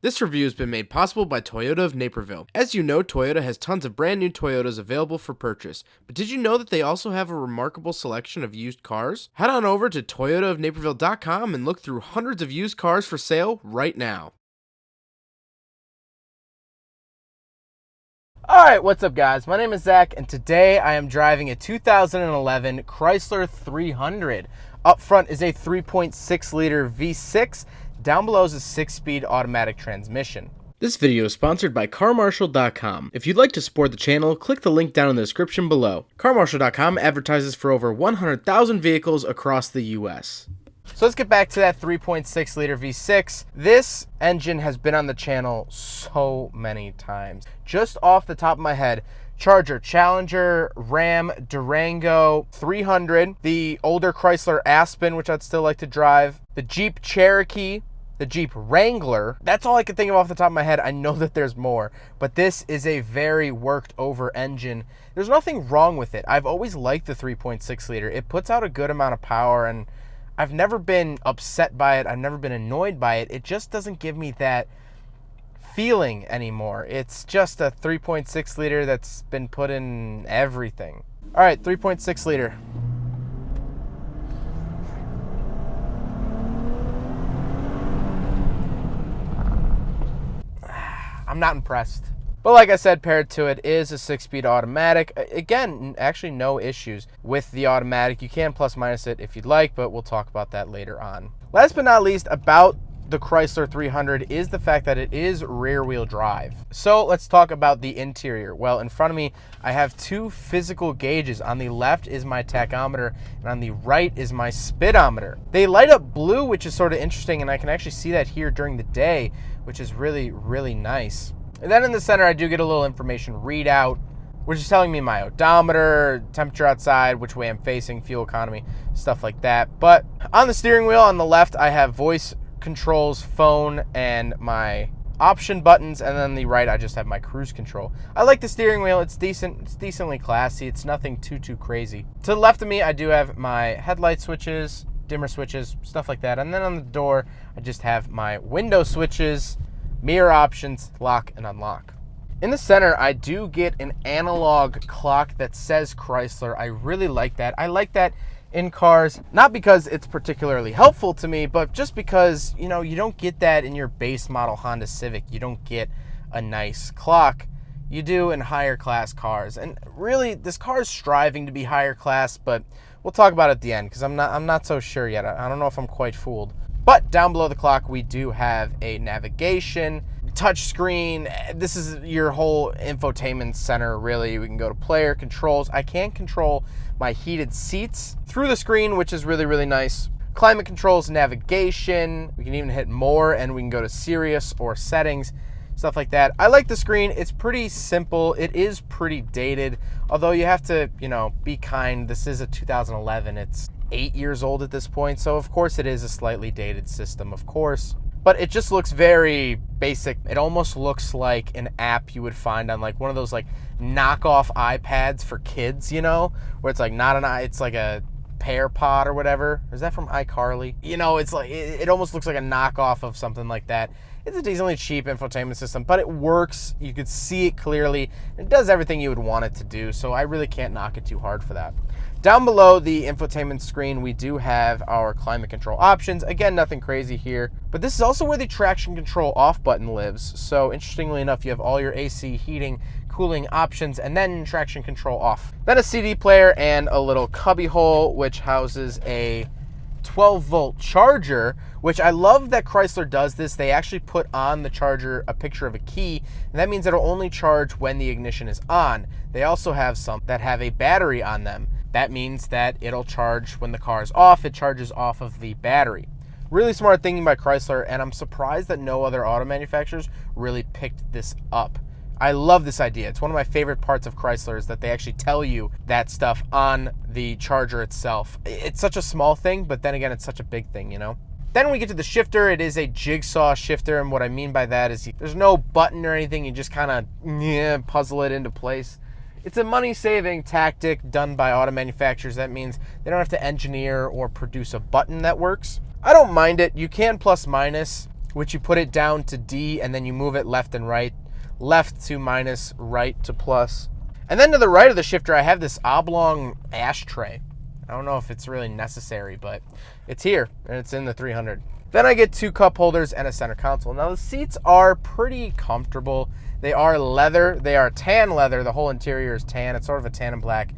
This review has been made possible by Toyota of Naperville. As you know, Toyota has tons of brand new Toyotas available for purchase. But did you know that they also have a remarkable selection of used cars? Head on over to toyotaofnaperville.com and look through hundreds of used cars for sale right now. Alright, what's up guys? My name is Zach and today I am driving a 2011 Chrysler 300. Up front is a 3.6 liter V6. Down below is a 6-speed automatic transmission. This video is sponsored by CarMarshal.com. If you'd like to support the channel, click the link down in the description below. CarMarshal.com advertises for over 100,000 vehicles across the US. So let's get back to that 3.6 liter V6. This engine has been on the channel so many times. Just off the top of my head, Charger, Challenger, Ram, Durango, 300, the older Chrysler Aspen, which I'd still like to drive, the Jeep Cherokee, the Jeep Wrangler. That's all I can think of off the top of my head. I know that there's more, but this is a very worked over engine. There's nothing wrong with it. I've always liked the 3.6 liter. It puts out a good amount of power, and I've never been upset by it. I've never been annoyed by it. It just doesn't give me that feeling anymore. It's just a 3.6 liter that's been put in everything. All right, 3.6 liter. I'm not impressed. But like I said, paired to it is a 6-speed automatic. Again, actually no issues with the automatic. You can plus minus it if you'd like, but we'll talk about that later on. Last but not least about the Chrysler 300 is the fact that it is rear-wheel drive. So let's talk about the interior. Well, in front of me, I have two physical gauges. On the left is my tachometer, and on the right is my speedometer. They light up blue, which is sort of interesting, and I can actually see that here during the day, which is really, really nice. And then in the center, I do get a little information readout, which is telling me my odometer, temperature outside, which way I'm facing, fuel economy, stuff like that. But on the steering wheel on the left, I have voice controls, phone, and my option buttons, and then on the right I just have my cruise control. I like the steering wheel. It's decent. It's decently classy. It's nothing too crazy. To the left of me, I do have my headlight switches, dimmer switches, stuff like that. And then on the door, I just have my window switches, mirror options, lock and unlock. In the center, I do get an analog clock that says Chrysler. I really like that. I like that in cars, not because it's particularly helpful to me, but just because, you know, you don't get that in your base model Honda Civic. You don't get a nice clock. You do in higher class cars. And really, this car is striving to be higher class, but we'll talk about it at the end because I'm not so sure yet. I don't know if I'm quite fooled. But down below the clock, we do have a navigation, touch screen. This is your whole infotainment center, really. We can go to player controls. I can control my heated seats through the screen, which is really, really nice. Climate controls, navigation. We can even hit more, and we can go to Sirius or settings, stuff like that. I like the screen. It's pretty simple. It is pretty dated, although you have to, you know, be kind. This is a 2011. It's 8 years old at this point, so of course it is a slightly dated system, of course. But it just looks very basic. It almost looks like an app you would find on like one of those like knockoff iPads for kids, you know, where it's like not an it's like a Pear Pod or whatever. Is that from iCarly? You know, it's like it almost looks like a knockoff of something like that. It's a decently cheap infotainment system, but it works. You could see it clearly. It does everything you would want it to do, so I really can't knock it too hard for that. Down below the infotainment screen, we do have our climate control options. Again, nothing crazy here, but this is also where the traction control off button lives. So interestingly enough, you have all your AC, heating, cooling options, and then traction control off. Then a CD player and a little cubby hole, which houses a 12-volt charger, which I love that Chrysler does this. They actually put on the charger a picture of a key, and that means it'll only charge when the ignition is on. They also have some that have a battery on them. That means that it'll charge when the car is off. It charges off of the battery. Really smart thinking by Chrysler, and I'm surprised that no other auto manufacturers really picked this up. I love this idea. It's one of my favorite parts of Chrysler is that they actually tell you that stuff on the charger itself. It's such a small thing, but then again, it's such a big thing, you know? Then we get to the shifter. It is a jigsaw shifter, and what I mean by that is there's no button or anything. You just kind of puzzle it into place. It's a money-saving tactic done by auto manufacturers. That means they don't have to engineer or produce a button that works. I don't mind it. You can plus minus. which you put it down to D and then you move it left and right. Left to minus, right to plus. And then to the right of the shifter, I have this oblong ashtray. I don't know if it's really necessary, but it's here, and it's in the 300. Then I get 2 cup holders and a center console. Now, the seats are pretty comfortable. They are leather. They are tan leather. The whole interior is tan. It's sort of a tan and black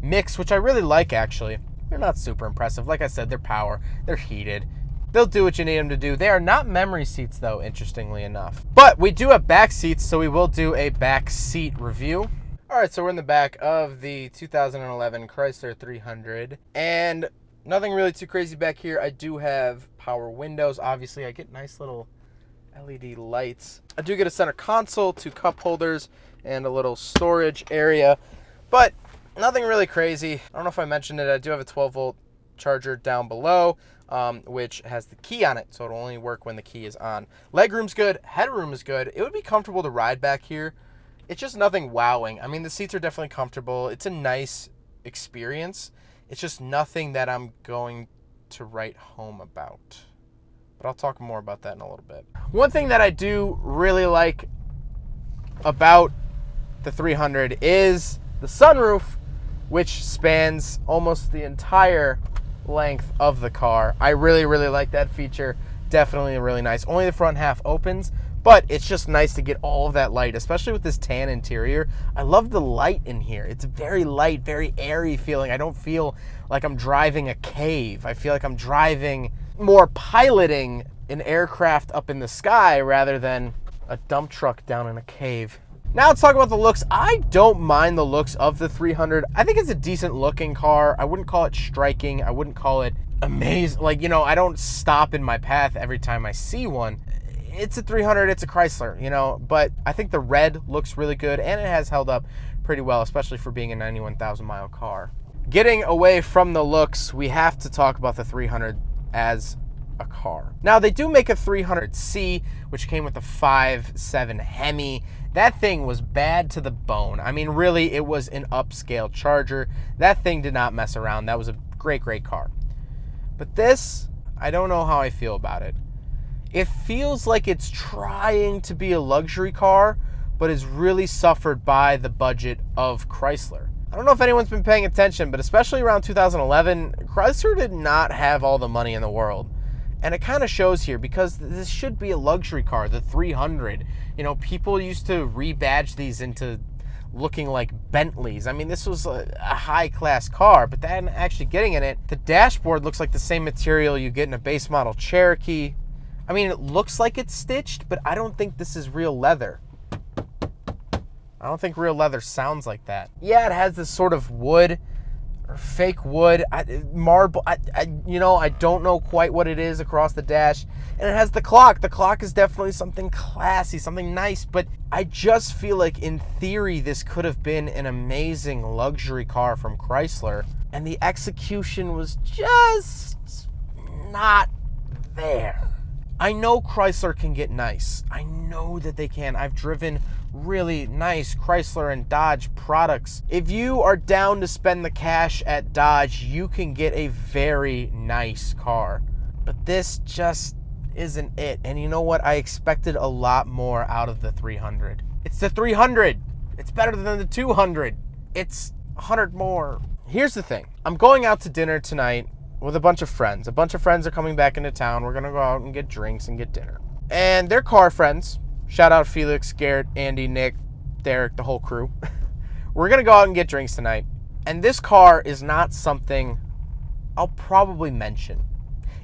mix, which I really like, actually. They're not super impressive. Like I said, they're power. They're heated. They'll do what you need them to do. They are not memory seats, though, interestingly enough. But we do have back seats, so we will do a back seat review. All right, so we're in the back of the 2011 Chrysler 300, and nothing really too crazy back here. I do have power windows. Obviously, I get nice little LED lights. I do get a center console, 2 cup holders, and a little storage area, but nothing really crazy. I don't know if I mentioned it. I do have a 12-volt charger down below, which has the key on it, so it'll only work when the key is on. Legroom's good. Headroom is good. It would be comfortable to ride back here. It's just nothing wowing. I mean, the seats are definitely comfortable. It's a nice experience. It's just nothing that I'm going to write home about. But I'll talk more about that in a little bit. One thing that I do really like about the 300 is the sunroof, which spans almost the entire length of the car. I really, really like that feature. Definitely really nice. Only the front half opens, but it's just nice to get all of that light, especially with this tan interior. I love the light in here. It's very light, very airy feeling. I don't feel like I'm driving a cave. I feel like I'm driving, more piloting an aircraft up in the sky rather than a dump truck down in a cave. Now let's talk about the looks. I don't mind the looks of the 300. I think it's a decent looking car. I wouldn't call it striking. I wouldn't call it amazing. Like, you know, I don't stop in my path every time I see one. It's a 300, it's a Chrysler, you know, but I think the red looks really good, and it has held up pretty well, especially for being a 91,000 mile car. Getting away from the looks, we have to talk about the 300 as a car. Now, they do make a 300C, which came with a 5.7 Hemi. That thing was bad to the bone. I mean, really, it was an upscale Charger. That thing did not mess around. That was a great, great car. But this, I don't know how I feel about it. It feels like it's trying to be a luxury car, but has really suffered by the budget of Chrysler. I don't know if anyone's been paying attention, but especially around 2011, Chrysler did not have all the money in the world. And it kind of shows here, because this should be a luxury car, the 300. You know, people used to rebadge these into looking like Bentleys. I mean, this was a high-class car, but then actually getting in it, the dashboard looks like the same material you get in a base model Cherokee. I mean, it looks like it's stitched, but I don't think this is real leather. I don't think real leather sounds like that. Yeah, it has this sort of wood or fake wood, marble. You know, I don't know quite what it is across the dash. And it has the clock. The clock is definitely something classy, something nice, but I just feel like in theory this could have been an amazing luxury car from Chrysler, and the execution was just not there. I know Chrysler can get nice. I know that they can. I've driven really nice Chrysler and Dodge products. If you are down to spend the cash at Dodge, you can get a very nice car. But this just isn't it. And you know what? I expected a lot more out of the 300. It's the 300. It's better than the 200. It's 100 more. Here's the thing. I'm going out to dinner tonight with a bunch of friends. A bunch of friends are coming back into town. We're going to go out and get drinks and get dinner. And they're car friends. Shout out Felix, Garrett, Andy, Nick, Derek, the whole crew. We're going to go out and get drinks tonight. And this car is not something I'll probably mention.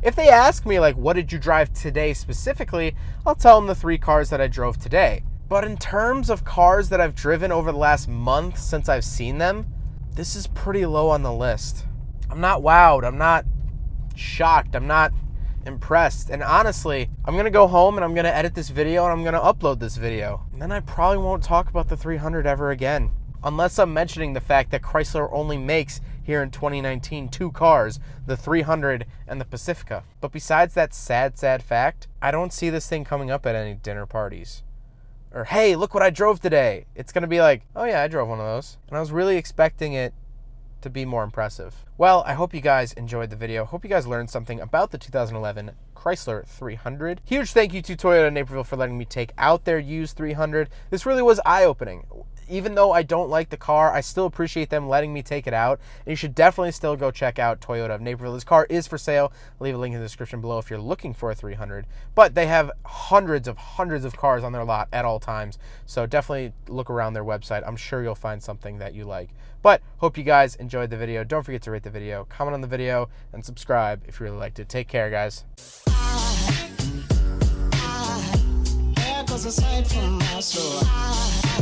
If they ask me, like, what did you drive today specifically, I'll tell them the 3 cars that I drove today. But in terms of cars that I've driven over the last month since I've seen them, this is pretty low on the list. I'm not wowed. I'm not shocked. I'm not impressed. And honestly, I'm going to go home and I'm going to edit this video and I'm going to upload this video. And then I probably won't talk about the 300 ever again. Unless I'm mentioning the fact that Chrysler only makes, here in 2019, 2 cars, the 300 and the Pacifica. But besides that sad, sad fact, I don't see this thing coming up at any dinner parties. Or, hey, look what I drove today. It's going to be like, oh yeah, I drove one of those. And I was really expecting it to be more impressive. Well, I hope you guys enjoyed the video. Hope you guys learned something about the 2011 Chrysler 300. Huge thank you to Toyota Naperville for letting me take out their used 300. This really was eye-opening. Even though I don't like the car, I still appreciate them letting me take it out. And you should definitely still go check out Toyota of Naperville. This car is for sale. I'll leave a link in the description below if you're looking for a 300. But they have hundreds of cars on their lot at all times. So definitely look around their website. I'm sure you'll find something that you like. But hope you guys enjoyed the video. Don't forget to rate the video, comment on the video, and subscribe if you really liked it. Take care, guys. Aside from my soul.